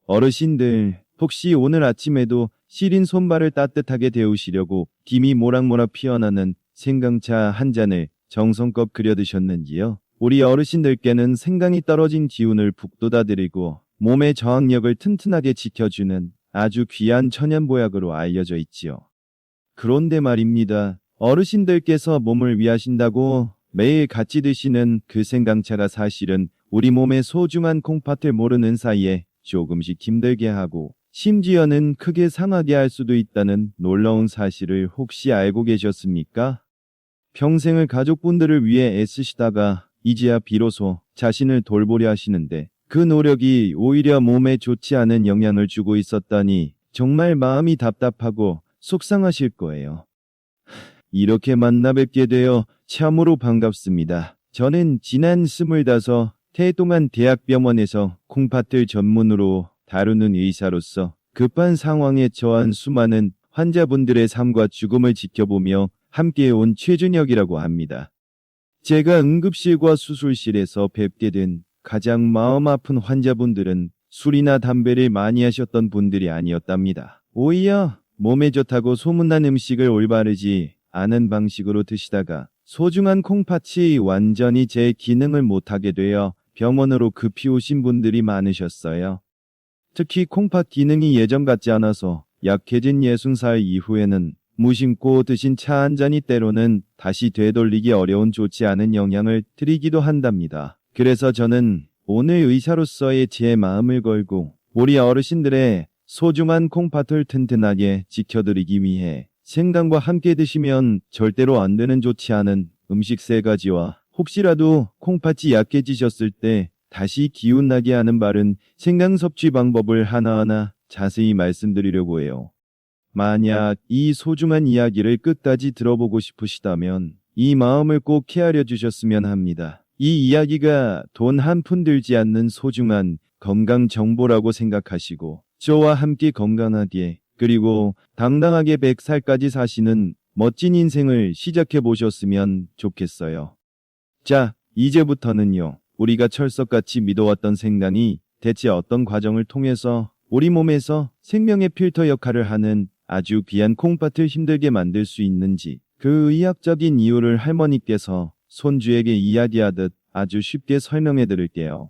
어르신들, 혹시 오늘 아침에도 시린 손발을 따뜻하게 데우시려고 김이 모락모락 피어나는 생강차 한 잔을 정성껏 끓여 드셨는지요? 우리 어르신들께는 생강이 떨어진 기운을 북돋아드리고 몸의 저항력을 튼튼하게 지켜주는 아주 귀한 천연보약으로 알려져 있지요. 그런데 말입니다. 어르신들께서 몸을 위하신다고 매일 같이 드시는 그 생강차가 사실은 우리 몸의 소중한 콩팥을 모르는 사이에 조금씩 힘들게 하고 심지어는 크게 상하게 할 수도 있다는 놀라운 사실을 혹시 알고 계셨습니까? 평생을 가족분들을 위해 애쓰시다가 이제야 비로소 자신을 돌보려 하시는데 그 노력이 오히려 몸에 좋지 않은 영향을 주고 있었다니 정말 마음이 답답하고 속상하실 거예요. 이렇게 만나 뵙게 되어 참으로 반갑습니다. 저는 지난 25해 동안 대학병원에서 콩팥을 전문으로 다루는 의사로서 급한 상황에 처한 수많은 환자분들의 삶과 죽음을 지켜보며 함께해온 최준혁이라고 합니다. 제가 응급실과 수술실에서 뵙게 된 가장 마음 아픈 환자분들은 술이나 담배를 많이 하셨던 분들이 아니었답니다. 오히려 몸에 좋다고 소문난 음식을 올바르지 않은 방식으로 드시다가 소중한 콩팥이 완전히 제 기능을 못하게 되어 병원으로 급히 오신 분들이 많으셨어요. 특히 콩팥 기능이 예전 같지 않아서 약해진 60살 이후에는 무심코 드신 차 한 잔이 때로는 다시 되돌리기 어려운 좋지 않은 영향을 드리기도 한답니다. 그래서 저는 오늘 의사로서의 제 마음을 걸고 우리 어르신들의 소중한 콩팥을 튼튼하게 지켜드리기 위해 생강과 함께 드시면 절대로 안 되는 좋지 않은 음식 3가지와 혹시라도 콩팥이 약해지셨을 때 다시 기운나게 하는 바른 생강 섭취 방법을 하나하나 자세히 말씀드리려고 해요. 만약 이 소중한 이야기를 끝까지 들어보고 싶으시다면 이 마음을 꼭 헤아려 주셨으면 합니다. 이 이야기가 돈 한 푼 들지 않는 소중한 건강 정보라고 생각하시고 저와 함께 건강하게 그리고 당당하게 100살까지 사시는 멋진 인생을 시작해 보셨으면 좋겠어요. 자, 이제부터는요. 우리가 철석같이 믿어왔던 생강이 대체 어떤 과정을 통해서 우리 몸에서 생명의 필터 역할을 하는 아주 귀한 콩팥을 힘들게 만들 수 있는지 그 의학적인 이유를 할머니께서 손주에게 이야기하듯 아주 쉽게 설명해 드릴게요.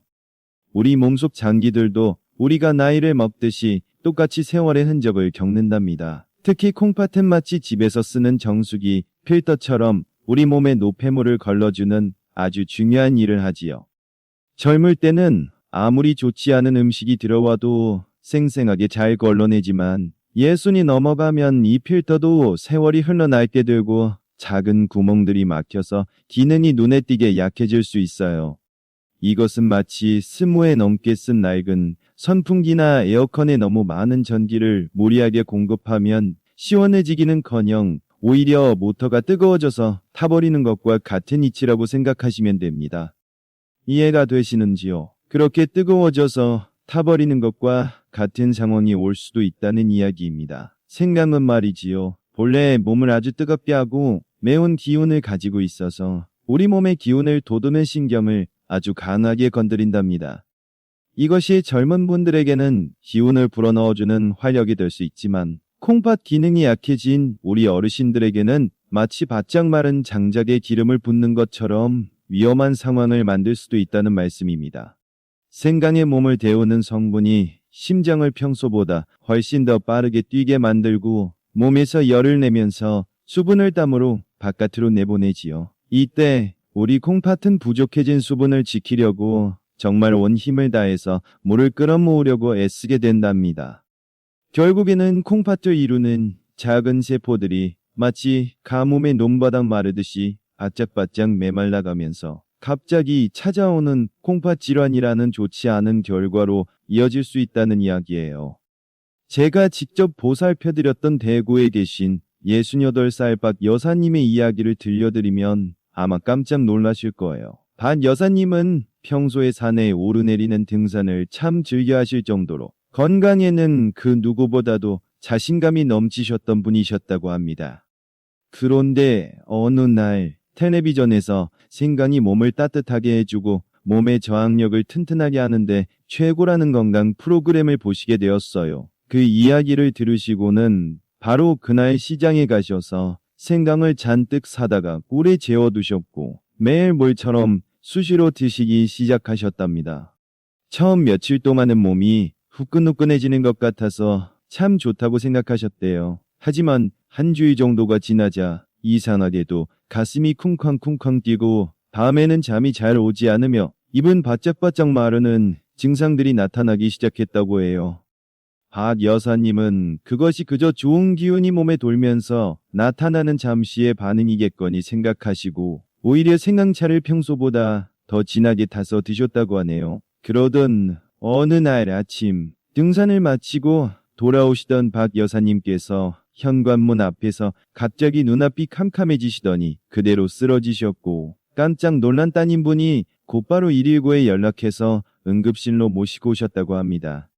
우리 몸속 장기들도 우리가 나이를 먹듯이 똑같이 세월의 흔적을 겪는답니다. 특히 콩팥은 마치 집에서 쓰는 정수기, 필터처럼 우리 몸에 노폐물을 걸러주는 아주 중요한 일을 하지요. 젊을 때는 아무리 좋지 않은 음식이 들어와도 생생하게 잘 걸러내지만 60이 넘어가면 이 필터도 세월이 흘러낡게 되고 작은 구멍들이 막혀서 기능이 눈에 띄게 약해질 수 있어요. 이것은 마치 20회 넘게 쓴 낡은 선풍기나 에어컨에 너무 많은 전기를 무리하게 공급하면 시원해지기는커녕 오히려 모터가 뜨거워져서 타버리는 것과 같은 이치라고 생각하시면 됩니다. 이해가 되시는지요? 그렇게 뜨거워져서 타버리는 것과 같은 상황이 올 수도 있다는 이야기입니다. 생강은 말이지요. 본래 몸을 아주 뜨겁게 하고 매운 기운을 가지고 있어서 우리 몸의 기운을 돋우는 신경을 아주 강하게 건드린답니다. 이것이 젊은 분들에게는 기운을 불어넣어주는 활력이 될 수 있지만 콩팥 기능이 약해진 우리 어르신들에게는 마치 바짝 마른 장작에 기름을 붓는 것처럼 위험한 상황을 만들 수도 있다는 말씀입니다. 생강의 몸을 데우는 성분이 심장을 평소보다 훨씬 더 빠르게 뛰게 만들고 몸에서 열을 내면서 수분을 땀으로 바깥으로 내보내지요. 이때 우리 콩팥은 부족해진 수분을 지키려고 정말 온 힘을 다해서 물을 끌어모으려고 애쓰게 된답니다. 결국에는 콩팥을 이루는 작은 세포들이 마치 가뭄에 논바닥 마르듯이 바짝바짝 메말라가면서 갑자기 찾아오는 콩팥 질환이라는 좋지 않은 결과로 이어질 수 있다는 이야기예요. 제가 직접 보살펴드렸던 대구에 계신 68살 박 여사님의 이야기를 들려드리면 아마 깜짝 놀라실 거예요. 박 여사님은 평소에 산에 오르내리는 등산을 참 즐겨 하실 정도로 건강에는 그 누구보다도 자신감이 넘치셨던 분이셨다고 합니다. 그런데 어느 날 텔레비전에서 생강이 몸을 따뜻하게 해주고 몸의 저항력을 튼튼하게 하는데 최고라는 건강 프로그램을 보시게 되었어요. 그 이야기를 들으시고는 바로 그날 시장에 가셔서 생강을 잔뜩 사다가 꿀에 재워두셨고 매일 물처럼 수시로 드시기 시작하셨답니다. 처음 며칠 동안은 몸이 후끈후끈해지는 것 같아서 참 좋다고 생각하셨대요. 하지만 한 주일 정도가 지나자 이상하게도 가슴이 쿵쾅쿵쾅 뛰고 밤에는 잠이 잘 오지 않으며 입은 바짝바짝 마르는 증상들이 나타나기 시작했다고 해요. 박 여사님은 그것이 그저 좋은 기운이 몸에 돌면서 나타나는 잠시의 반응이겠거니 생각하시고 오히려 생강차를 평소보다 더 진하게 타서 드셨다고 하네요. 그러던 어느 날 아침 등산을 마치고 돌아오시던 박 여사님께서 현관문 앞에서 갑자기 눈앞이 캄캄해지시더니 그대로 쓰러지셨고 깜짝 놀란 따님분이 곧바로 119에 연락해서 응급실로 모시고 오셨다고 합니다.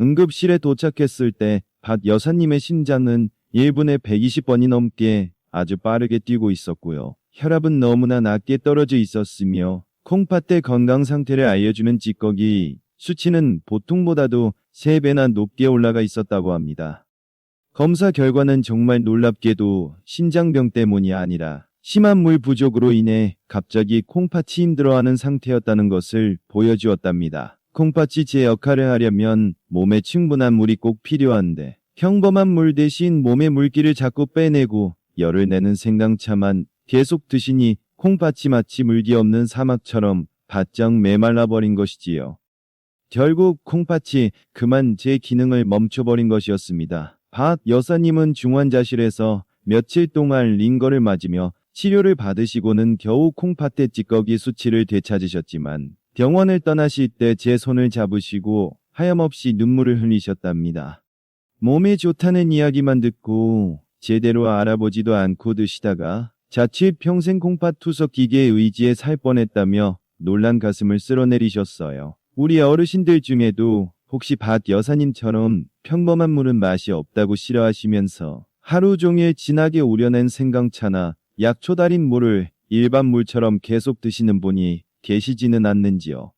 응급실에 도착했을 때 박 여사님의 심장은 1분에 120번이 넘게 아주 빠르게 뛰고 있었고요. 혈압은 너무나 낮게 떨어져 있었으며 콩팥의 건강 상태를 알려주는 찌꺼기 수치는 보통보다도 3배나 높게 올라가 있었다고 합니다. 검사 결과는 정말 놀랍게도 신장병 때문이 아니라 심한 물 부족으로 인해 갑자기 콩팥이 힘들어하는 상태였다는 것을 보여주었답니다. 콩팥이 제 역할을 하려면 몸에 충분한 물이 꼭 필요한데 평범한 물 대신 몸의 물기를 자꾸 빼내고 열을 내는 생강차만 계속 드시니 콩팥이 마치 물기 없는 사막처럼 바짝 메말라버린 것이지요. 결국 콩팥이 그만 제 기능을 멈춰버린 것이었습니다. 박 여사님은 중환자실에서 며칠 동안 링거를 맞으며 치료를 받으시고는 겨우 콩팥의 찌꺼기 수치를 되찾으셨지만 병원을 떠나실 때 제 손을 잡으시고 하염없이 눈물을 흘리셨답니다. 몸에 좋다는 이야기만 듣고 제대로 알아보지도 않고 드시다가 자칫 평생 콩팥 투석 기계의 의지에 살 뻔했다며 놀란 가슴을 쓸어내리셨어요. 우리 어르신들 중에도 혹시 박 여사님처럼 평범한 물은 맛이 없다고 싫어하시면서 하루 종일 진하게 우려낸 생강차나 약초 달인 물을 일반 물처럼 계속 드시는 분이 계시지는 않는지요.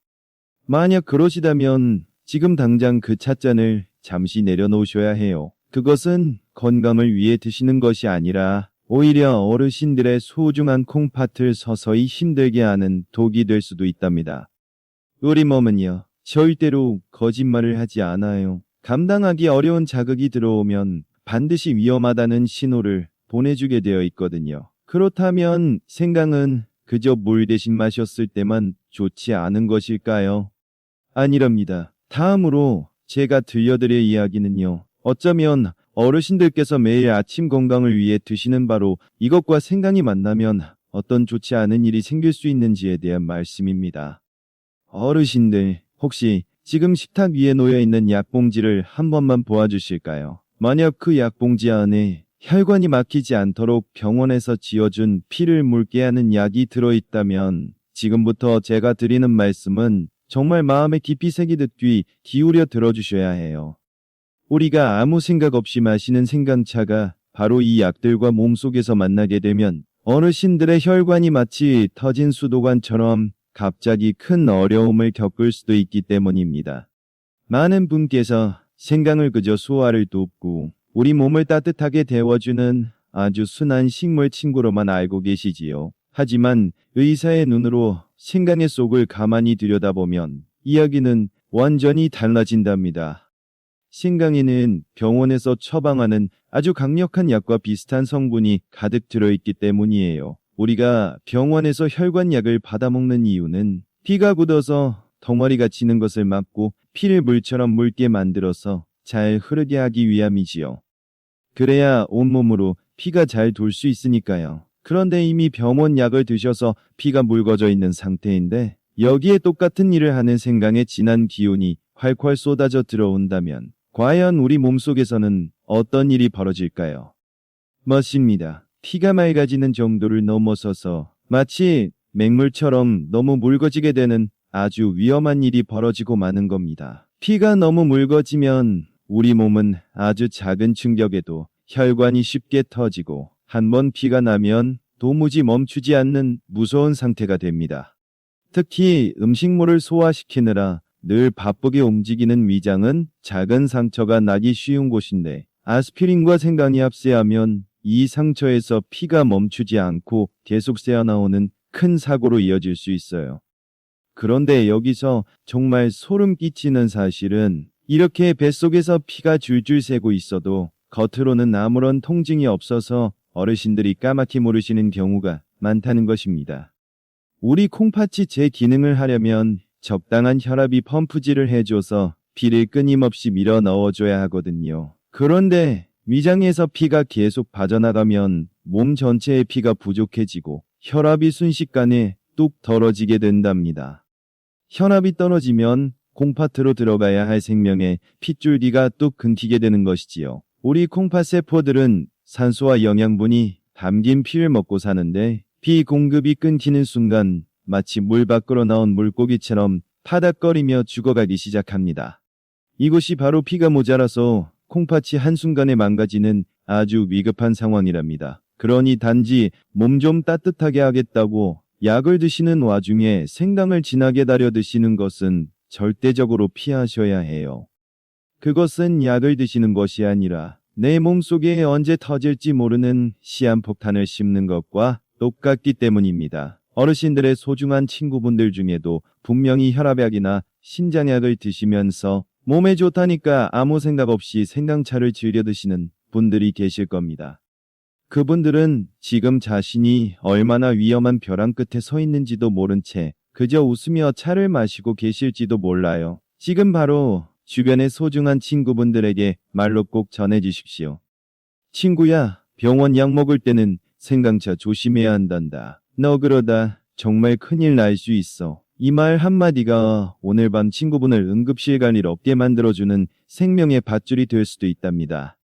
만약 그러시다면 지금 당장 그 찻잔을 잠시 내려놓으셔야 해요. 그것은 건강을 위해 드시는 것이 아니라 오히려 어르신들의 소중한 콩팥을 서서히 힘들게 하는 독이 될 수도 있답니다. 우리 몸은요, 절대로 거짓말을 하지 않아요. 감당하기 어려운 자극이 들어오면 반드시 위험하다는 신호를 보내주게 되어 있거든요. 그렇다면 생강은 그저 물 대신 마셨을 때만 좋지 않은 것일까요? 아니랍니다. 다음으로 제가 들려드릴 이야기는요. 어쩌면 어르신들께서 매일 아침 건강을 위해 드시는 바로 이것과 생강이 만나면 어떤 좋지 않은 일이 생길 수 있는지에 대한 말씀입니다. 어르신들, 혹시 지금 식탁 위에 놓여있는 약봉지를 한 번만 보아주실까요? 만약 그 약봉지 안에 혈관이 막히지 않도록 병원에서 지어준 피를 묽게 하는 약이 들어있다면 지금부터 제가 드리는 말씀은 정말 마음에 깊이 새기듯 귀 기울여 들어주셔야 해요. 우리가 아무 생각 없이 마시는 생강차가 바로 이 약들과 몸속에서 만나게 되면 어르신들의 혈관이 마치 터진 수도관처럼 갑자기 큰 어려움을 겪을 수도 있기 때문입니다. 많은 분께서 생강을 그저 소화를 돕고 우리 몸을 따뜻하게 데워주는 아주 순한 식물 친구로만 알고 계시지요. 하지만 의사의 눈으로 생강의 속을 가만히 들여다보면 이야기는 완전히 달라진답니다. 생강에는 병원에서 처방하는 아주 강력한 약과 비슷한 성분이 가득 들어있기 때문이에요. 우리가 병원에서 혈관약을 받아먹는 이유는 피가 굳어서 덩어리가 지는 것을 막고 피를 물처럼 묽게 만들어서 잘 흐르게 하기 위함이지요. 그래야 온몸으로 피가 잘 돌 수 있으니까요. 그런데 이미 병원 약을 드셔서 피가 묽어져 있는 상태인데 여기에 똑같은 일을 하는 생강의 진한 기운이 활활 쏟아져 들어온다면 과연 우리 몸속에서는 어떤 일이 벌어질까요? 맞습니다. 피가 맑아지는 정도를 넘어서서 마치 맹물처럼 너무 묽어지게 되는 아주 위험한 일이 벌어지고 마는 겁니다. 피가 너무 묽어지면 우리 몸은 아주 작은 충격에도 혈관이 쉽게 터지고 한번 피가 나면 도무지 멈추지 않는 무서운 상태가 됩니다. 특히 음식물을 소화시키느라 늘 바쁘게 움직이는 위장은 작은 상처가 나기 쉬운 곳인데 아스피린과 생강이 합세하면 이 상처에서 피가 멈추지 않고 계속 새어나오는 큰 사고로 이어질 수 있어요. 그런데 여기서 정말 소름 끼치는 사실은 이렇게 뱃속에서 피가 줄줄 새고 있어도 겉으로는 아무런 통증이 없어서 어르신들이 까맣게 모르시는 경우가 많다는 것입니다. 우리 콩팥이 제 기능을 하려면 적당한 혈압이 펌프질을 해줘서 피를 끊임없이 밀어 넣어줘야 하거든요. 그런데 위장에서 피가 계속 빠져나가면 몸 전체의 피가 부족해지고 혈압이 순식간에 뚝 떨어지게 된답니다. 혈압이 떨어지면 콩팥으로 들어가야 할 생명의 핏줄기가 뚝 끊기게 되는 것이지요. 우리 콩팥 세포들은 산소와 영양분이 담긴 피를 먹고 사는데 피 공급이 끊기는 순간 마치 물 밖으로 나온 물고기처럼 파닥거리며 죽어가기 시작합니다. 이것이 바로 피가 모자라서 콩팥이 한순간에 망가지는 아주 위급한 상황이랍니다. 그러니 단지 몸 좀 따뜻하게 하겠다고 약을 드시는 와중에 생강을 진하게 달여 드시는 것은 절대적으로 피하셔야 해요. 그것은 약을 드시는 것이 아니라 내 몸속에 언제 터질지 모르는 시한폭탄을 씹는 것과 똑같기 때문입니다. 어르신들의 소중한 친구분들 중에도 분명히 혈압약이나 신장약을 드시면서 몸에 좋다니까 아무 생각 없이 생강차를 즐겨 드시는 분들이 계실 겁니다. 그분들은 지금 자신이 얼마나 위험한 벼랑 끝에 서 있는지도 모른 채 그저 웃으며 차를 마시고 계실지도 몰라요. 지금 바로 주변의 소중한 친구분들에게 말로 꼭 전해주십시오. 친구야, 병원 약 먹을 때는 생강차 조심해야 한단다. 너 그러다 정말 큰일 날 수 있어. 이 말 한마디가 오늘 밤 친구분을 응급실 갈 일 없게 만들어주는 생명의 밧줄이 될 수도 있답니다.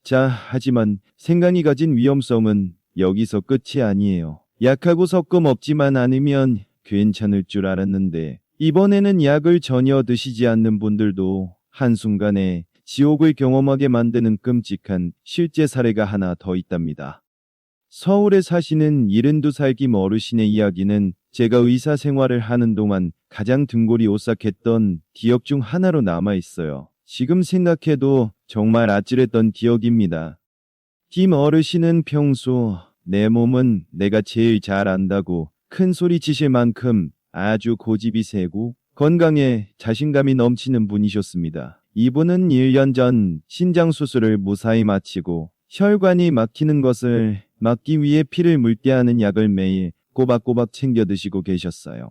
자, 하지만 생강이 가진 위험성은 여기서 끝이 아니에요. 약하고 섞어 먹지만 않으면 괜찮을 줄 알았는데 이번에는 약을 전혀 드시지 않는 분들도 한순간에 지옥을 경험하게 만드는 끔찍한 실제 사례가 하나 더 있답니다. 서울에 사시는 72살 김 어르신의 이야기는 제가 의사 생활을 하는 동안 가장 등골이 오싹했던 기억 중 하나로 남아있어요. 지금 생각해도 정말 아찔했던 기억입니다. 김 어르신은 평소 내 몸은 내가 제일 잘 안다고 큰 소리 치실 만큼 아주 고집이 세고 건강에 자신감이 넘치는 분이셨습니다. 이분은 1년 전 신장 수술을 무사히 마치고 혈관이 막히는 것을 막기 위해 피를 묽게 하는 약을 매일 꼬박꼬박 챙겨 드시고 계셨어요.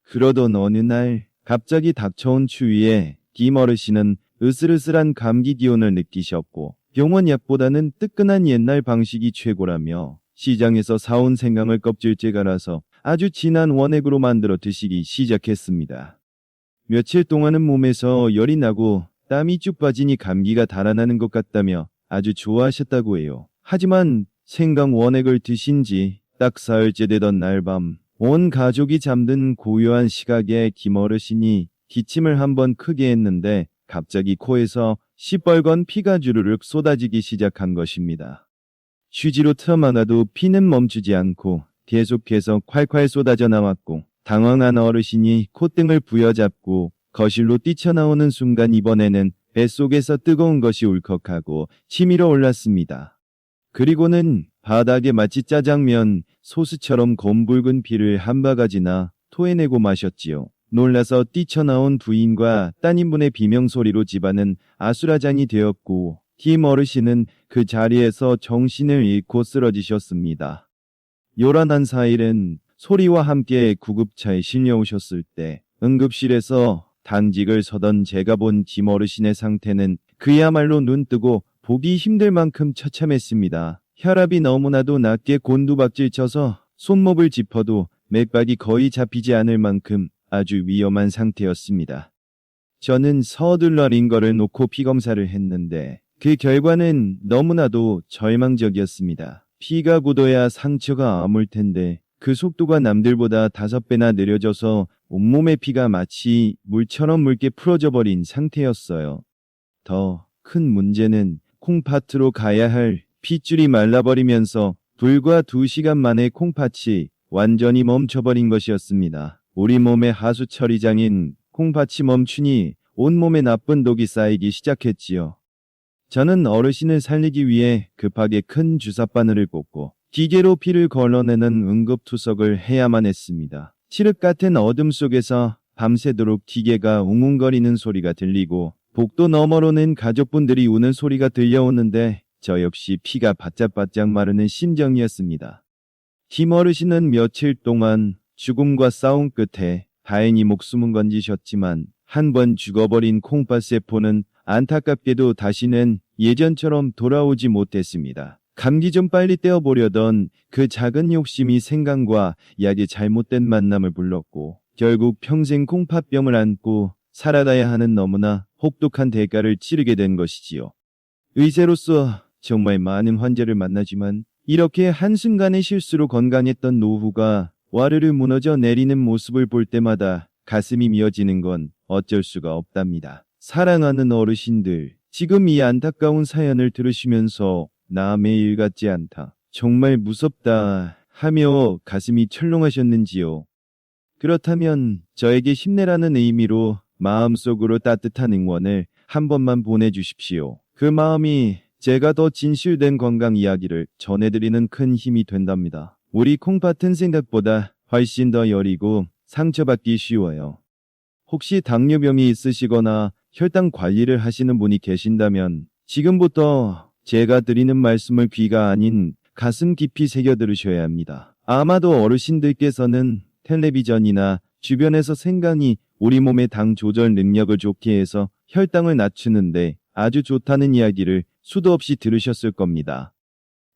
그러던 어느 날 갑자기 닥쳐온 추위에 김 어르신은 으슬으슬한 감기 기운을 느끼셨고 병원 약보다는 뜨끈한 옛날 방식이 최고라며 시장에서 사온 생강을 껍질째 갈아서 아주 진한 원액으로 만들어 드시기 시작했습니다. 며칠 동안은 몸에서 열이 나고 땀이 쭉 빠지니 감기가 달아나는 것 같다며 아주 좋아하셨다고 해요. 하지만 생강 원액을 드신 지 딱 사흘째 되던 날 밤 온 가족이 잠든 고요한 시각에 김 어르신이 기침을 한번 크게 했는데 갑자기 코에서 시뻘건 피가 주르륵 쏟아지기 시작한 것입니다. 휴지로 틀어막아도 피는 멈추지 않고 계속해서 콸콸 쏟아져 나왔고 당황한 어르신이 콧등을 부여잡고 거실로 뛰쳐나오는 순간 이번에는 뱃속에서 뜨거운 것이 울컥하고 치밀어 올랐습니다. 그리고는 바닥에 마치 짜장면 소스처럼 검붉은 피를 한 바가지나 토해내고 마셨지요. 놀라서 뛰쳐나온 부인과 따님분의 비명소리로 집안은 아수라장이 되었고 김 어르신은 그 자리에서 정신을 잃고 쓰러지셨습니다. 요란한 사일은 소리와 함께 구급차에 실려오셨을 때 응급실에서 당직을 서던 제가 본 김 어르신의 상태는 그야말로 눈뜨고 보기 힘들 만큼 처참했습니다. 혈압이 너무나도 낮게 곤두박질 쳐서 손목을 짚어도 맥박이 거의 잡히지 않을 만큼 아주 위험한 상태였습니다. 저는 서둘러 링거를 놓고 피검사를 했는데 그 결과는 너무나도 절망적이었습니다. 피가 굳어야 상처가 아물 텐데 그 속도가 남들보다 5배나 느려져서 온몸의 피가 마치 물처럼 묽게 풀어져 버린 상태였어요. 더 큰 문제는 콩팥으로 가야 할 핏줄이 말라버리면서 불과 2시간 만에 콩팥이 완전히 멈춰버린 것이었습니다. 우리 몸의 하수 처리장인 콩팥이 멈추니 온몸에 나쁜 독이 쌓이기 시작했지요. 저는 어르신을 살리기 위해 급하게 큰 주사바늘을 꽂고 기계로 피를 걸러내는 응급투석을 해야만 했습니다. 칠흑 같은 어둠 속에서 밤새도록 기계가 웅웅거리는 소리가 들리고 복도 너머로는 가족분들이 우는 소리가 들려오는데 저 역시 피가 바짝바짝 마르는 심정이었습니다. 김 어르신은 며칠 동안 죽음과 싸움 끝에 다행히 목숨은 건지셨지만 한 번 죽어버린 콩팥세포는 안타깝게도 다시는 예전처럼 돌아오지 못했습니다. 감기 좀 빨리 떼어보려던 그 작은 욕심이 생강과 약의 잘못된 만남을 불렀고 결국 평생 콩팥병을 안고 살아가야 하는 너무나 혹독한 대가를 치르게 된 것이지요. 의사로서 정말 많은 환자를 만나지만 이렇게 한순간의 실수로 건강했던 노후가 와르르 무너져 내리는 모습을 볼 때마다 가슴이 미어지는 건 어쩔 수가 없답니다. 사랑하는 어르신들, 지금 이 안타까운 사연을 들으시면서 남의 일 같지 않다, 정말 무섭다 하며 가슴이 철렁하셨는지요? 그렇다면 저에게 힘내라는 의미로 마음속으로 따뜻한 응원을 한 번만 보내주십시오. 그 마음이 제가 더 진실된 건강 이야기를 전해드리는 큰 힘이 된답니다. 우리 콩팥은 생각보다 훨씬 더 여리고 상처받기 쉬워요. 혹시 당뇨병이 있으시거나 혈당 관리를 하시는 분이 계신다면 지금부터 제가 드리는 말씀을 귀가 아닌 가슴 깊이 새겨 들으셔야 합니다. 아마도 어르신들께서는 텔레비전이나 주변에서 생강이 우리 몸의 당 조절 능력을 좋게 해서 혈당을 낮추는데 아주 좋다는 이야기를 수도 없이 들으셨을 겁니다.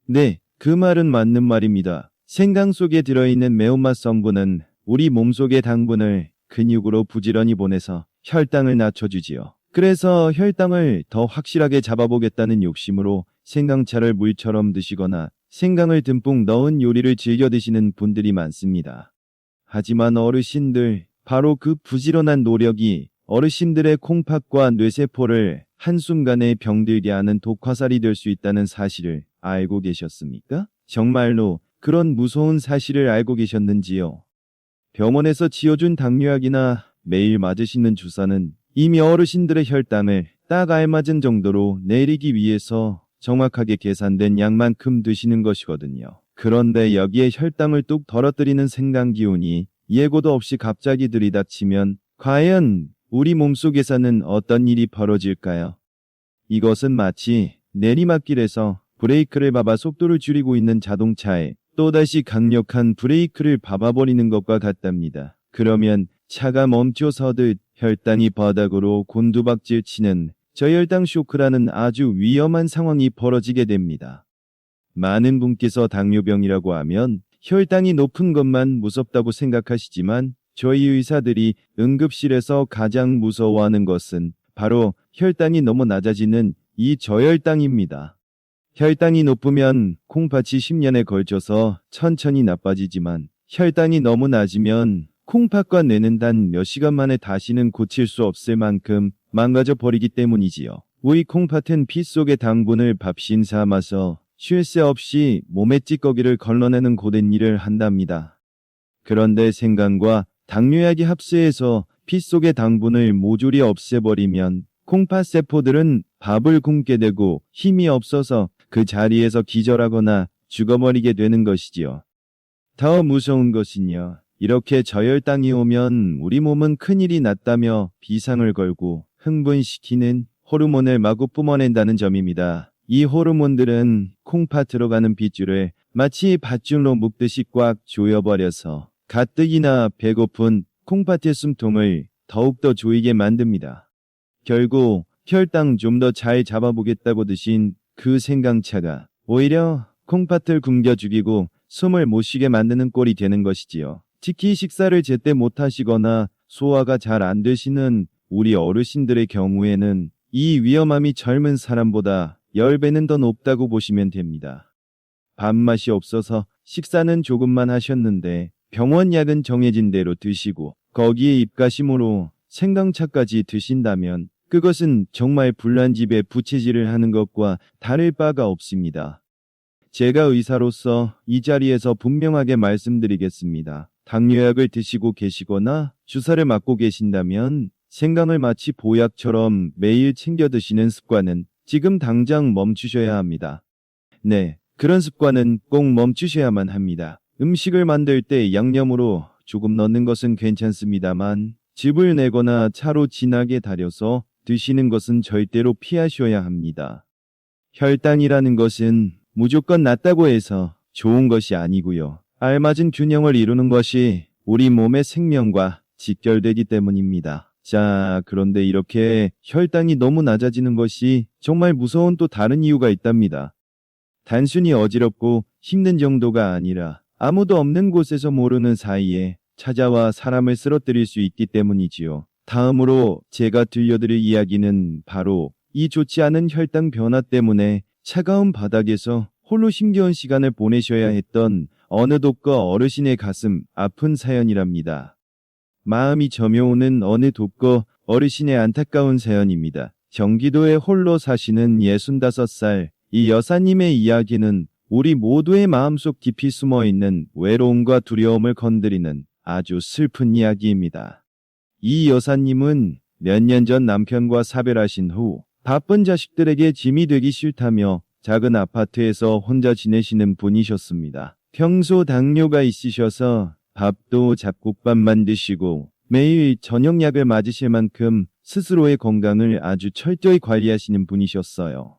네, 그 말은 맞는 말입니다. 생강 속에 들어있는 매운맛 성분은 우리 몸속의 당분을 근육으로 부지런히 보내서 혈당을 낮춰주지요. 그래서 혈당을 더 확실하게 잡아보겠다는 욕심으로 생강차를 물처럼 드시거나 생강을 듬뿍 넣은 요리를 즐겨 드시는 분들이 많습니다. 하지만 어르신들, 바로 그 부지런한 노력이 어르신들의 콩팥과 뇌세포를 한순간에 병들게 하는 독화살이 될 수 있다는 사실을 알고 계셨습니까? 정말로 그런 무서운 사실을 알고 계셨는지요? 병원에서 지어준 당뇨약이나 매일 맞으시는 주사는 이미 어르신들의 혈당을 딱 알맞은 정도로 내리기 위해서 정확하게 계산된 양만큼 드시는 것이거든요. 그런데 여기에 혈당을 뚝 떨어뜨리는 생강기운이 예고도 없이 갑자기 들이닥치면 과연 우리 몸속에서는 어떤 일이 벌어질까요? 이것은 마치 내리막길에서 브레이크를 밟아 속도를 줄이고 있는 자동차에 또다시 강력한 브레이크를 밟아버리는 것과 같답니다. 그러면 차가 멈춰서듯 혈당이 바닥으로 곤두박질 치는 저혈당 쇼크라는 아주 위험한 상황이 벌어지게 됩니다. 많은 분께서 당뇨병이라고 하면 혈당이 높은 것만 무섭다고 생각하시지만 저희 의사들이 응급실에서 가장 무서워하는 것은 바로 혈당이 너무 낮아지는 이 저혈당입니다. 혈당이 높으면 콩팥이 10년에 걸쳐서 천천히 나빠지지만 혈당이 너무 낮으면 콩팥과 뇌는 단 몇 시간 만에 다시는 고칠 수 없을 만큼 망가져 버리기 때문이지요. 우리 콩팥은 피 속의 당분을 밥신 삼아서 쉴 새 없이 몸의 찌꺼기를 걸러내는 고된 일을 한답니다. 그런데 생강과 당뇨약이 합세해서 피 속의 당분을 모조리 없애버리면 콩팥 세포들은 밥을 굶게 되고 힘이 없어서 그 자리에서 기절하거나 죽어버리게 되는 것이지요. 더 무서운 것은요, 이렇게 저혈당이 오면 우리 몸은 큰일이 났다며 비상을 걸고 흥분시키는 호르몬을 마구 뿜어낸다는 점입니다. 이 호르몬들은 콩팥으로 가는 빗줄을 마치 밧줄로 묶듯이 꽉 조여버려서 가뜩이나 배고픈 콩팥의 숨통을 더욱더 조이게 만듭니다. 결국 혈당 좀 더 잘 잡아보겠다고 드신 그 생강차가 오히려 콩팥을 굶겨 죽이고 숨을 못 쉬게 만드는 꼴이 되는 것이지요. 특히 식사를 제때 못하시거나 소화가 잘 안 되시는 우리 어르신들의 경우에는 이 위험함이 젊은 사람보다 10배는 더 높다고 보시면 됩니다. 밥맛이 없어서 식사는 조금만 하셨는데 병원 약은 정해진 대로 드시고 거기에 입가심으로 생강차까지 드신다면 그것은 정말 불난집에 부채질을 하는 것과 다를 바가 없습니다. 제가 의사로서 이 자리에서 분명하게 말씀드리겠습니다. 당뇨약을 드시고 계시거나 주사를 맞고 계신다면 생강을 마치 보약처럼 매일 챙겨 드시는 습관은 지금 당장 멈추셔야 합니다. 네, 그런 습관은 꼭 멈추셔야만 합니다. 음식을 만들 때 양념으로 조금 넣는 것은 괜찮습니다만 즙을 내거나 차로 진하게 달여서 드시는 것은 절대로 피하셔야 합니다. 혈당이라는 것은 무조건 낮다고 해서 좋은 것이 아니고요. 알맞은 균형을 이루는 것이 우리 몸의 생명과 직결되기 때문입니다. 자, 그런데 이렇게 혈당이 너무 낮아지는 것이 정말 무서운 또 다른 이유가 있답니다. 단순히 어지럽고 힘든 정도가 아니라 아무도 없는 곳에서 모르는 사이에 찾아와 사람을 쓰러뜨릴 수 있기 때문이지요. 다음으로 제가 들려드릴 이야기는 바로 이 좋지 않은 혈당 변화 때문에 차가운 바닥에서 홀로 힘겨운 시간을 보내셔야 했던 어느 독거 어르신의 가슴 아픈 사연이랍니다. 마음이 점여오는 어느 독거 어르신의 안타까운 사연입니다. 경기도에 홀로 사시는 65살 이 여사님의 이야기는 우리 모두의 마음속 깊이 숨어있는 외로움과 두려움을 건드리는 아주 슬픈 이야기입니다. 이 여사님은 몇 년 전 남편과 사별하신 후 바쁜 자식들에게 짐이 되기 싫다며 작은 아파트에서 혼자 지내시는 분이셨습니다. 평소 당뇨가 있으셔서 밥도 잡곡밥만 드시고 매일 저녁약을 맞으실 만큼 스스로의 건강을 아주 철저히 관리하시는 분이셨어요.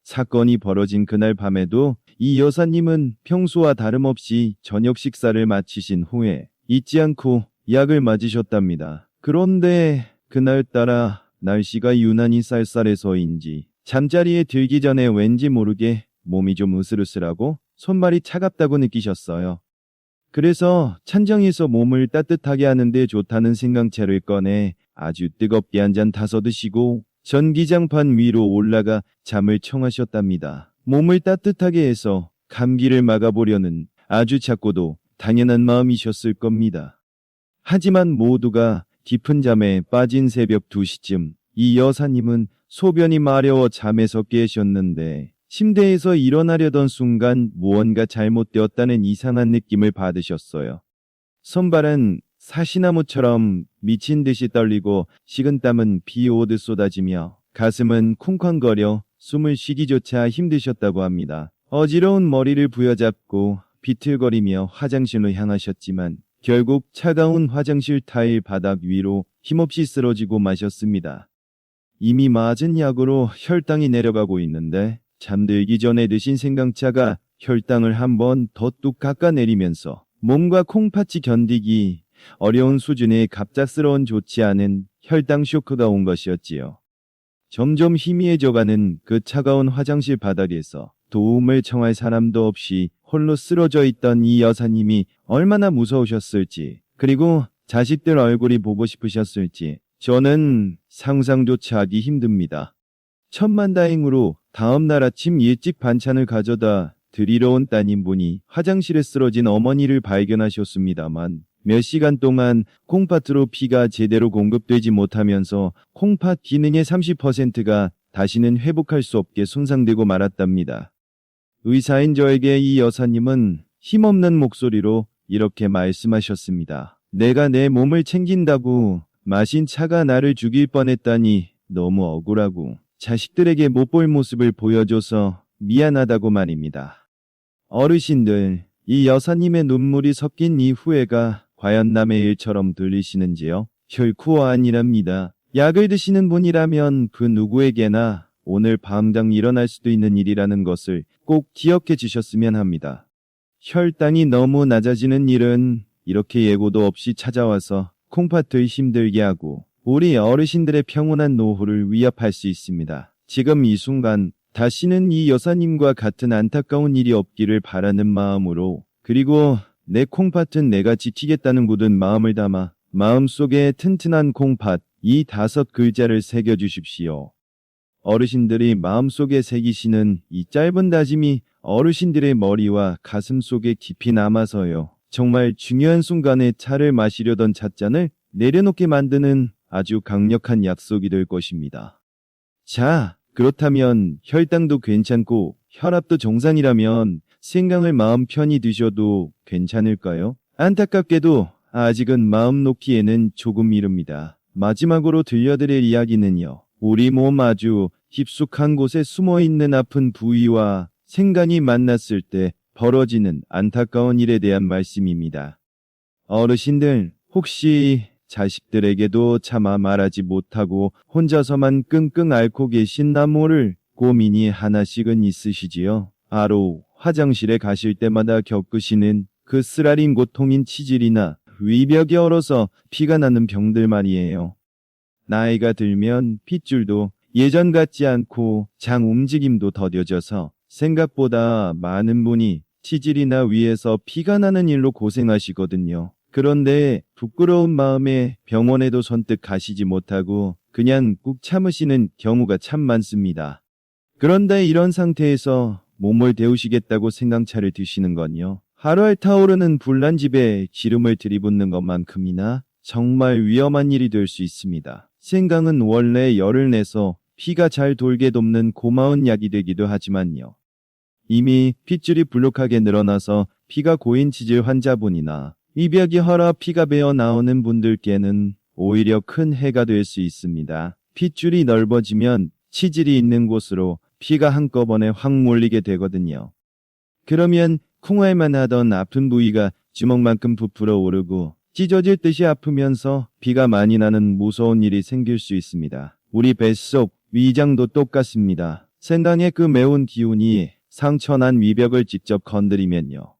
사건이 벌어진 그날 밤에도 이 여사님은 평소와 다름없이 저녁 식사를 마치신 후에 잊지 않고 약을 맞으셨답니다. 그런데 그날따라 날씨가 유난히 쌀쌀해서인지 잠자리에 들기 전에 왠지 모르게 몸이 좀 으슬으슬하고 손발이 차갑다고 느끼셨어요. 그래서 찬장에서 몸을 따뜻하게 하는데 좋다는 생강차를 꺼내 아주 뜨겁게 한 잔 타서 드시고 전기장판 위로 올라가 잠을 청하셨답니다. 몸을 따뜻하게 해서 감기를 막아보려는 아주 작고도 당연한 마음이셨을 겁니다. 하지만 모두가 깊은 잠에 빠진 새벽 2시쯤 이 여사님은 소변이 마려워 잠에서 깨셨는데 침대에서 일어나려던 순간 무언가 잘못되었다는 이상한 느낌을 받으셨어요. 손발은 사시나무처럼 미친 듯이 떨리고 식은땀은 비 오듯 쏟아지며 가슴은 쿵쾅거려 숨을 쉬기조차 힘드셨다고 합니다. 어지러운 머리를 부여잡고 비틀거리며 화장실로 향하셨지만 결국 차가운 화장실 타일 바닥 위로 힘없이 쓰러지고 마셨습니다. 이미 맞은 약으로 혈당이 내려가고 있는데 잠들기 전에 드신 생강차가 혈당을 한번 더 뚝 깎아내리면서 몸과 콩팥이 견디기 어려운 수준의 갑작스러운 좋지 않은 혈당 쇼크가 온 것이었지요. 점점 희미해져가는 그 차가운 화장실 바닥에서 도움을 청할 사람도 없이 홀로 쓰러져 있던 이 여사님이 얼마나 무서우셨을지, 그리고 자식들 얼굴이 보고 싶으셨을지 저는 상상조차 하기 힘듭니다. 천만다행으로 다음날 아침 일찍 반찬을 가져다 드리러 온 따님분이 화장실에 쓰러진 어머니를 발견하셨습니다만 몇 시간 동안 콩팥으로 피가 제대로 공급되지 못하면서 콩팥 기능의 30%가 다시는 회복할 수 없게 손상되고 말았답니다. 의사인 저에게 이 여사님은 힘없는 목소리로 이렇게 말씀하셨습니다. 내가 내 몸을 챙긴다고 마신 차가 나를 죽일 뻔했다니 너무 억울하고 자식들에게 못 볼 모습을 보여줘서 미안하다고 말입니다. 어르신들, 이 여사님의 눈물이 섞인 이 후회가 과연 남의 일처럼 들리시는지요? 결코 아니랍니다. 약을 드시는 분이라면 그 누구에게나 오늘 밤당 일어날 수도 있는 일이라는 것을 꼭 기억해 주셨으면 합니다. 혈당이 너무 낮아지는 일은 이렇게 예고도 없이 찾아와서 콩팥을 힘들게 하고 우리 어르신들의 평온한 노후를 위협할 수 있습니다. 지금 이 순간 다시는 이 여사님과 같은 안타까운 일이 없기를 바라는 마음으로, 그리고 내 콩팥은 내가 지키겠다는 굳은 마음을 담아 마음속에 튼튼한 콩팥 이 5글자를 새겨주십시오. 어르신들이 마음속에 새기시는 이 짧은 다짐이 어르신들의 머리와 가슴 속에 깊이 남아서요. 정말 중요한 순간에 차를 마시려던 찻잔을 내려놓게 만드는 아주 강력한 약속이 될 것입니다. 자, 그렇다면 혈당도 괜찮고 혈압도 정상이라면 생강을 마음 편히 드셔도 괜찮을까요? 안타깝게도 아직은 마음 놓기에는 조금 이릅니다. 마지막으로 들려드릴 이야기는요. 우리 몸 아주 깊숙한 곳에 숨어있는 아픈 부위와 생강이 만났을 때 벌어지는 안타까운 일에 대한 말씀입니다. 어르신들, 혹시 자식들에게도 차마 말하지 못하고 혼자서만 끙끙 앓고 계신 나무를 고민이 하나씩은 있으시지요? 바로 화장실에 가실 때마다 겪으시는 그 쓰라린 고통인 치질이나 위벽이 얼어서 피가 나는 병들 말이에요. 나이가 들면 핏줄도 예전 같지 않고 장 움직임도 더뎌져서 생각보다 많은 분이 치질이나 위에서 피가 나는 일로 고생하시거든요. 그런데 부끄러운 마음에 병원에도 선뜻 가시지 못하고 그냥 꾹 참으시는 경우가 참 많습니다. 그런데 이런 상태에서 몸을 데우시겠다고 생강차를 드시는 건요. 하루에 타오르는 불난 집에 기름을 들이붓는 것만큼이나 정말 위험한 일이 될 수 있습니다. 생강은 원래 열을 내서 피가 잘 돌게 돕는 고마운 약이 되기도 하지만요. 이미 핏줄이 불룩하게 늘어나서 피가 고인 치질 환자분이나 위벽이 헐어 피가 배어 나오는 분들께는 오히려 큰 해가 될 수 있습니다. 핏줄이 넓어지면 치질이 있는 곳으로 피가 한꺼번에 확 몰리게 되거든요. 그러면 쿵할만 하던 아픈 부위가 주먹만큼 부풀어 오르고 찢어질 듯이 아프면서 피가 많이 나는 무서운 일이 생길 수 있습니다. 우리 뱃속, 위장도 똑같습니다. 생강의 그 매운 기운이 상처난 위벽을 직접 건드리면요.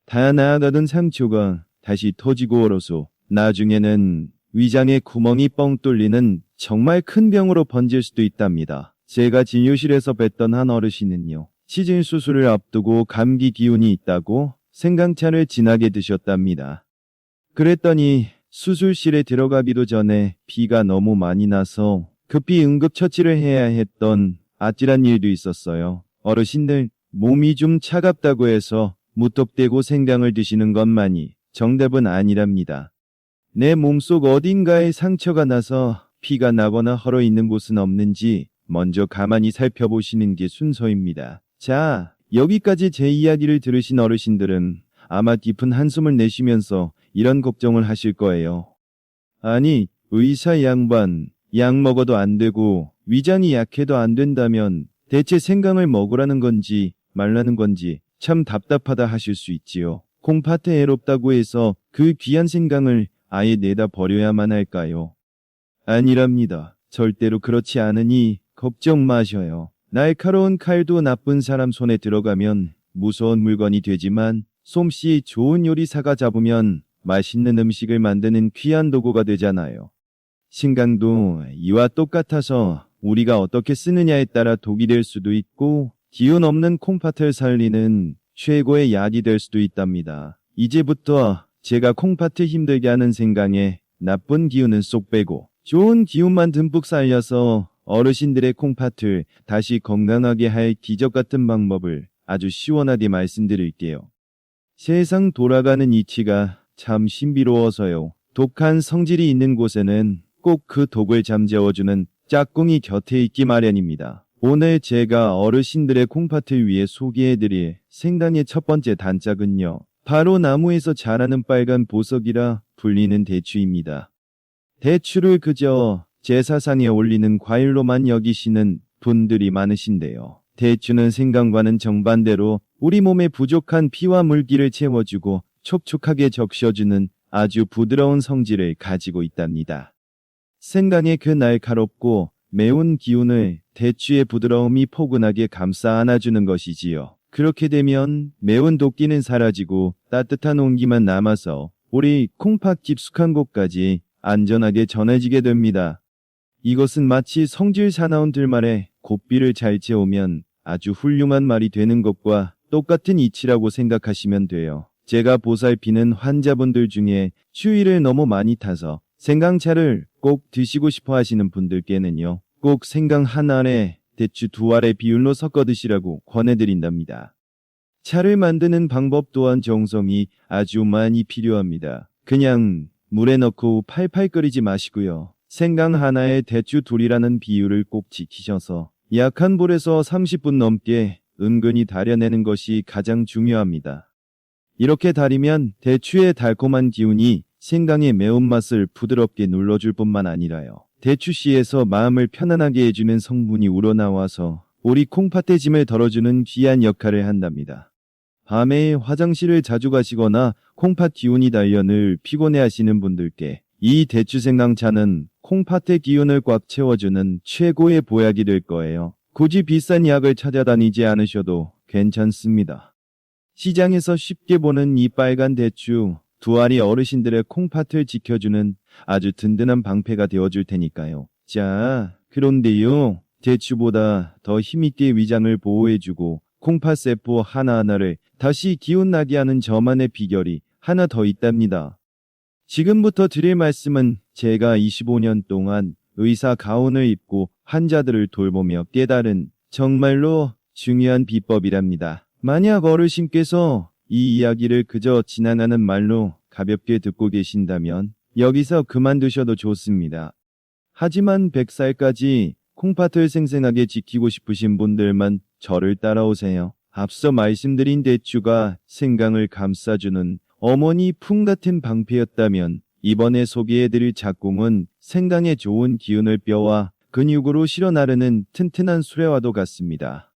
다 나아가던 상처가 다시 터지고 얼어서 나중에는 위장에 구멍이 뻥 뚫리는 정말 큰 병으로 번질 수도 있답니다. 제가 진료실에서 뵀던 한 어르신은요. 치질 수술을 앞두고 감기 기운이 있다고 생강차를 진하게 드셨답니다. 그랬더니 수술실에 들어가기도 전에 피가 너무 많이 나서 급히 응급처치를 해야 했던 아찔한 일도 있었어요. 어르신들, 몸이 좀 차갑다고 해서 무턱대고 생강을 드시는 것만이 정답은 아니랍니다. 내 몸속 어딘가에 상처가 나서 피가 나거나 헐어 있는 곳은 없는지 먼저 가만히 살펴보시는 게 순서입니다. 자, 여기까지 제 이야기를 들으신 어르신들은 아마 깊은 한숨을 내쉬면서 이런 걱정을 하실 거예요. 아니, 의사 양반, 약 먹어도 안 되고 위장이 약해도 안 된다면 대체 생강을 먹으라는 건지 말라는 건지 참 답답하다 하실 수 있지요. 콩팥에 해롭다고 해서 그 귀한 생강을 아예 내다 버려야만 할까요? 아니랍니다. 절대로 그렇지 않으니 걱정 마셔요. 날카로운 칼도 나쁜 사람 손에 들어가면 무서운 물건이 되지만 솜씨 좋은 요리사가 잡으면 맛있는 음식을 만드는 귀한 도구가 되잖아요. 생강도 이와 똑같아서 우리가 어떻게 쓰느냐에 따라 독이 될 수도 있고 기운 없는 콩팥을 살리는 최고의 약이 될 수도 있답니다. 이제부터 제가 콩팥을 힘들게 하는 생강에 나쁜 기운은 쏙 빼고 좋은 기운만 듬뿍 살려서 어르신들의 콩팥을 다시 건강하게 할 기적 같은 방법을 아주 시원하게 말씀드릴게요. 세상 돌아가는 이치가 참 신비로워서요. 독한 성질이 있는 곳에는 꼭 그 독을 잠재워주는 짝꿍이 곁에 있기 마련입니다. 오늘 제가 어르신들의 콩팥을 위해 소개해드릴 생강의 첫 번째 단짝은요. 바로 나무에서 자라는 빨간 보석이라 불리는 대추입니다. 대추를 그저 제사상에 올리는 과일로만 여기시는 분들이 많으신데요. 대추는 생강과는 정반대로 우리 몸에 부족한 피와 물기를 채워주고 촉촉하게 적셔주는 아주 부드러운 성질을 가지고 있답니다. 생강의 그 날카롭고 매운 기운을 대추의 부드러움이 포근하게 감싸 안아주는 것이지요. 그렇게 되면 매운 도끼는 사라지고 따뜻한 온기만 남아서 우리 콩팥 깊숙한 곳까지 안전하게 전해지게 됩니다. 이것은 마치 성질 사나운 들말에 고삐를 잘 채우면 아주 훌륭한 말이 되는 것과 똑같은 이치라고 생각하시면 돼요. 제가 보살피는 환자분들 중에 추위를 너무 많이 타서 생강차를 꼭 드시고 싶어 하시는 분들께는요. 꼭 생강 한 알에 대추 두 알의 비율로 섞어 드시라고 권해드린답니다. 차를 만드는 방법 또한 정성이 아주 많이 필요합니다. 그냥 물에 넣고 팔팔 끓이지 마시고요. 생강 하나에 대추 둘이라는 비율을 꼭 지키셔서 약한 불에서 30분 넘게 은근히 달여내는 것이 가장 중요합니다. 이렇게 달이면 대추의 달콤한 기운이 생강의 매운맛을 부드럽게 눌러줄 뿐만 아니라요. 대추씨에서 마음을 편안하게 해주는 성분이 우러나와서 우리 콩팥의 짐을 덜어주는 귀한 역할을 한답니다. 밤에 화장실을 자주 가시거나 콩팥 기운이 달려 늘 피곤해하시는 분들께 이 대추생강차는 콩팥의 기운을 꽉 채워주는 최고의 보약이 될 거예요. 굳이 비싼 약을 찾아다니지 않으셔도 괜찮습니다. 시장에서 쉽게 보는 이 빨간 대추, 두 알이 어르신들의 콩팥을 지켜주는 아주 든든한 방패가 되어줄 테니까요. 자, 그런데요. 대추보다 더 힘있게 위장을 보호해주고 콩팥세포 하나하나를 다시 기운나게 하는 저만의 비결이 하나 더 있답니다. 지금부터 드릴 말씀은 제가 25년 동안 의사 가운을 입고 환자들을 돌보며 깨달은 정말로 중요한 비법이랍니다. 만약 어르신께서 이 이야기를 그저 지나가는 말로 가볍게 듣고 계신다면 여기서 그만두셔도 좋습니다. 하지만 100살까지 콩팥을 생생하게 지키고 싶으신 분들만 저를 따라오세요. 앞서 말씀드린 대추가 생강을 감싸주는 어머니 품 같은 방패였다면 이번에 소개해드릴 작공은 생강의 좋은 기운을 뼈와 근육으로 실어 나르는 튼튼한 수레와도 같습니다.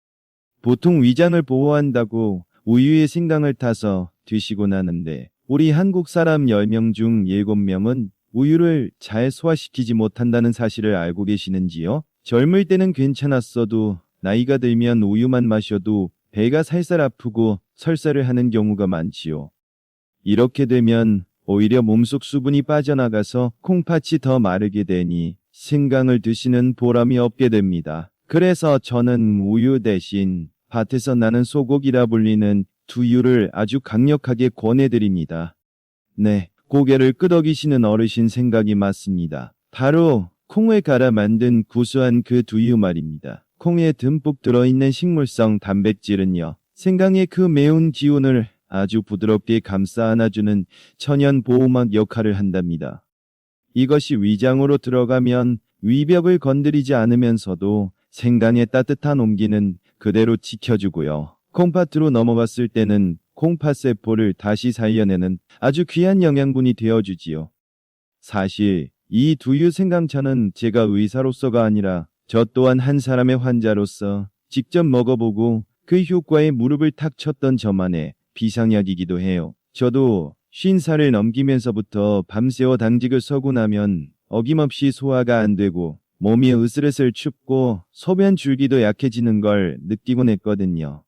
보통 위장을 보호한다고 우유에 생강을 타서 드시곤 하는데 우리 한국 사람 10명 중 7명은 우유를 잘 소화시키지 못한다는 사실을 알고 계시는지요? 젊을 때는 괜찮았어도 나이가 들면 우유만 마셔도 배가 살살 아프고 설사를 하는 경우가 많지요. 이렇게 되면 오히려 몸속 수분이 빠져나가서 콩팥이 더 마르게 되니 생강을 드시는 보람이 없게 됩니다. 그래서 저는 우유 대신 밭에서 나는 소고기라 불리는 두유를 아주 강력하게 권해드립니다. 네, 고개를 끄덕이시는 어르신 생각이 맞습니다. 바로 콩을 갈아 만든 구수한 그 두유 말입니다. 콩에 듬뿍 들어있는 식물성 단백질은요, 생강의 그 매운 기운을 아주 부드럽게 감싸 안아주는 천연 보호막 역할을 한답니다. 이것이 위장으로 들어가면 위벽을 건드리지 않으면서도 생강의 따뜻한 온기는 그대로 지켜주고요. 콩팥으로 넘어갔을 때는 콩팥세포를 다시 살려내는 아주 귀한 영양분이 되어주지요. 사실 이 두유 생강차는 제가 의사로서가 아니라 저 또한 한 사람의 환자로서 직접 먹어보고 그 효과에 무릎을 탁 쳤던 저만의 비상약이기도 해요. 저도 50살을 넘기면서부터 밤새워 당직을 서고 나면 어김없이 소화가 안 되고 몸이 으슬으슬 춥고 소변 줄기도 약해지는 걸 느끼곤 했거든요.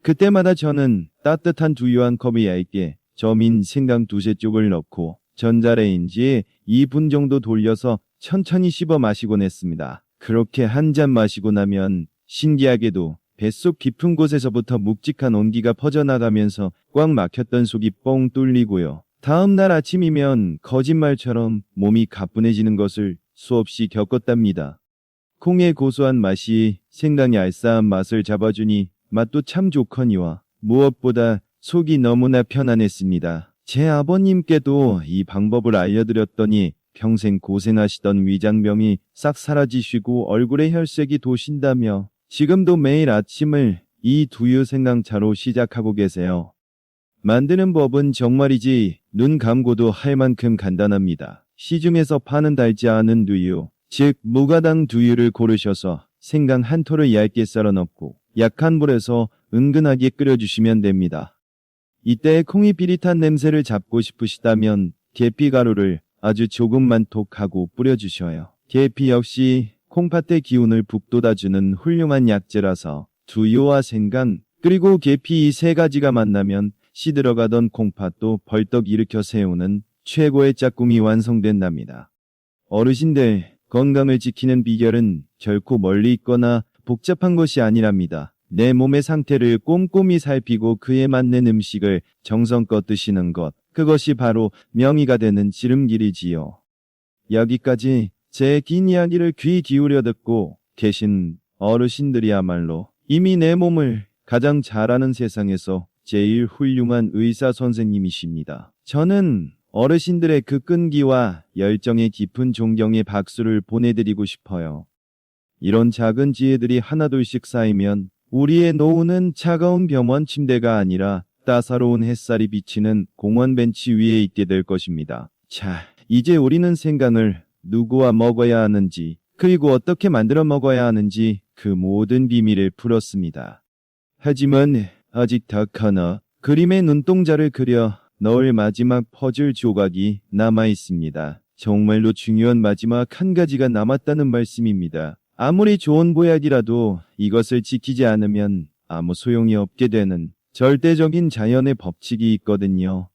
그때마다 저는 따뜻한 두유 한 컵에 얇게 저민 생강 두세 쪽을 넣고 전자레인지에 2분 정도 돌려서 천천히 씹어 마시곤 했습니다. 그렇게 한 잔 마시고 나면 신기하게도 뱃속 깊은 곳에서부터 묵직한 온기가 퍼져나가면서 꽉 막혔던 속이 뻥 뚫리고요. 다음 날 아침이면 거짓말처럼 몸이 가뿐해지는 것을 수없이 겪었답니다. 콩의 고소한 맛이 생강의 알싸한 맛을 잡아주니 맛도 참 좋거니와 무엇보다 속이 너무나 편안했습니다. 제 아버님께도 이 방법을 알려드렸더니 평생 고생하시던 위장병이 싹 사라지시고 얼굴에 혈색이 도신다며 지금도 매일 아침을 이 두유 생강차로 시작하고 계세요. 만드는 법은 정말이지 눈 감고도 할 만큼 간단합니다. 시중에서 파는 달지 않은 두유, 즉 무가당 두유를 고르셔서 생강 한 톨을 얇게 썰어 넣고 약한 불에서 은근하게 끓여주시면 됩니다. 이때 콩이 비릿한 냄새를 잡고 싶으시다면 계피가루를 아주 조금만 톡하고 뿌려주셔요. 계피 역시 콩팥의 기운을 북돋아주는 훌륭한 약재라서 두유와 생강 그리고 계피 이 세 가지가 만나면 시들어가던 콩팥도 벌떡 일으켜 세우는 최고의 짝꿍이 완성된답니다. 어르신들 건강을 지키는 비결은 결코 멀리 있거나 복잡한 것이 아니랍니다. 내 몸의 상태를 꼼꼼히 살피고 그에 맞는 음식을 정성껏 드시는 것, 그것이 바로 명의가 되는 지름길이지요. 여기까지 제 긴 이야기를 귀 기울여 듣고 계신 어르신들이야말로 이미 내 몸을 가장 잘 아는 세상에서 제일 훌륭한 의사 선생님이십니다. 저는 어르신들의 그 끈기와 열정에 깊은 존경의 박수를 보내드리고 싶어요. 이런 작은 지혜들이 하나둘씩 쌓이면 우리의 노후는 차가운 병원 침대가 아니라 따사로운 햇살이 비치는 공원 벤치 위에 있게 될 것입니다. 자, 이제 우리는 생강을 누구와 먹어야 하는지, 그리고 어떻게 만들어 먹어야 하는지 그 모든 비밀을 풀었습니다. 하지만 아직 딱 하나, 그림의 눈동자를 그려 넣을 마지막 퍼즐 조각이 남아 있습니다. 정말로 중요한 마지막 한 가지가 남았다는 말씀입니다. 아무리 좋은 보약이라도 이것을 지키지 않으면 아무 소용이 없게 되는 절대적인 자연의 법칙이 있거든요.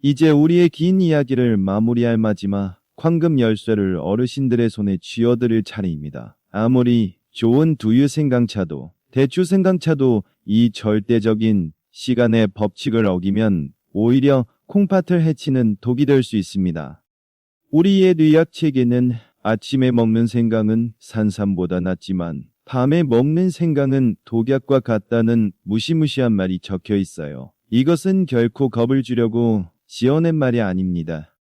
이제 우리의 긴 이야기를 마무리할 마지막 황금 열쇠를 어르신들의 손에 쥐어드릴 차례입니다. 아무리 좋은 두유 생강차도 대추 생강차도 이 절대적인 시간의 법칙을 어기면 오히려 콩팥을 해치는 독이 될 수 있습니다. 우리의 의학 체계는 아침에 먹는 생강은 산삼보다 낫지만 밤에 먹는 생강은 독약과 같다는 무시무시한 말이 적혀 있어요. 이것은 결코 겁을 주려고 지어낸 말이 아닙니다.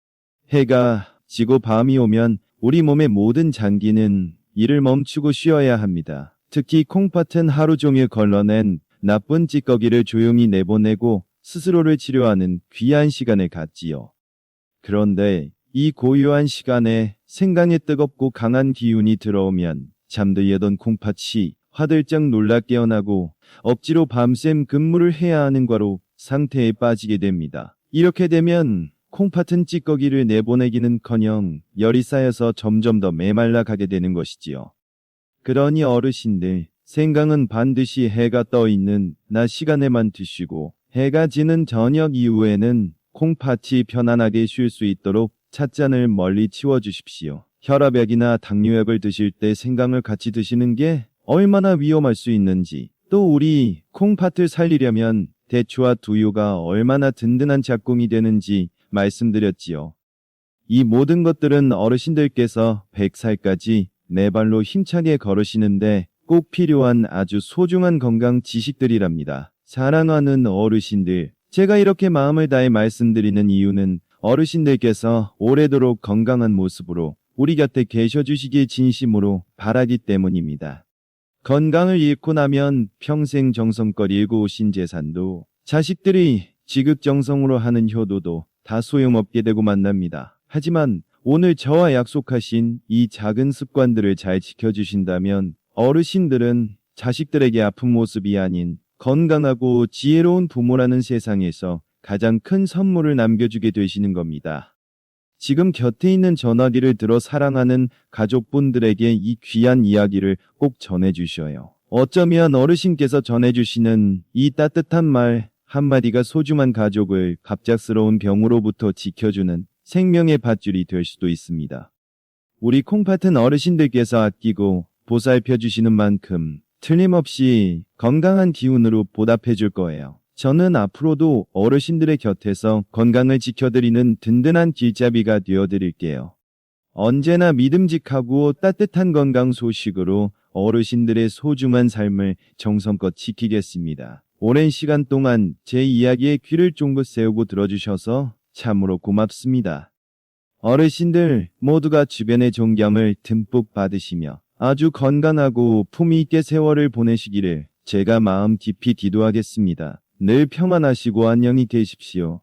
해가 지고 밤이 오면 우리 몸의 모든 장기는 일을 멈추고 쉬어야 합니다. 특히 콩팥은 하루 종일 걸러낸 나쁜 찌꺼기를 조용히 내보내고 스스로를 치료하는 귀한 시간을 갖지요. 그런데 이 고요한 시간에 생강의 뜨겁고 강한 기운이 들어오면 잠들려던 콩팥이 화들짝 놀라 깨어나고 억지로 밤샘 근무를 해야 하는 과로 상태에 빠지게 됩니다. 이렇게 되면 콩팥은 찌꺼기를 내보내기는커녕 열이 쌓여서 점점 더 메말라 가게 되는 것이지요. 그러니 어르신들, 생강은 반드시 해가 떠 있는 낮 시간에만 드시고 해가 지는 저녁 이후에는 콩팥이 편안하게 쉴 수 있도록 찻잔을 멀리 치워주십시오. 혈압약이나 당뇨약을 드실 때 생강을 같이 드시는 게 얼마나 위험할 수 있는지, 또 우리 콩팥을 살리려면 대추와 두유가 얼마나 든든한 작공이 되는지 말씀드렸지요. 이 모든 것들은 어르신들께서 100살까지 네 발로 힘차게 걸으시는데 꼭 필요한 아주 소중한 건강 지식들이랍니다. 사랑하는 어르신들, 제가 이렇게 마음을 다해 말씀드리는 이유는 어르신들께서 오래도록 건강한 모습으로 우리 곁에 계셔주시길 진심으로 바라기 때문입니다. 건강을 잃고 나면 평생 정성껏 일고 오신 재산도, 자식들이 지극정성으로 하는 효도도 다 소용없게 되고 만납니다. 하지만 오늘 저와 약속하신 이 작은 습관들을 잘 지켜주신다면 어르신들은 자식들에게 아픈 모습이 아닌 건강하고 지혜로운 부모라는 세상에서 가장 큰 선물을 남겨주게 되시는 겁니다. 지금 곁에 있는 전화기를 들어 사랑하는 가족분들에게 이 귀한 이야기를 꼭 전해주셔요. 어쩌면 어르신께서 전해주시는 이 따뜻한 말 한마디가 소중한 가족을 갑작스러운 병으로부터 지켜주는 생명의 밧줄이 될 수도 있습니다. 우리 콩팥은 어르신들께서 아끼고 보살펴 주시는 만큼 틀림없이 건강한 기운으로 보답해 줄 거예요. 저는 앞으로도 어르신들의 곁에서 건강을 지켜드리는 든든한 길잡이가 되어드릴게요. 언제나 믿음직하고 따뜻한 건강 소식으로 어르신들의 소중한 삶을 정성껏 지키겠습니다. 오랜 시간 동안 제 이야기에 귀를 쫑긋 세우고 들어주셔서 참으로 고맙습니다. 어르신들 모두가 주변의 존경을 듬뿍 받으시며 아주 건강하고 품위 있게 세월을 보내시기를 제가 마음 깊이 기도하겠습니다. 늘 평안하시고 안녕히 계십시오.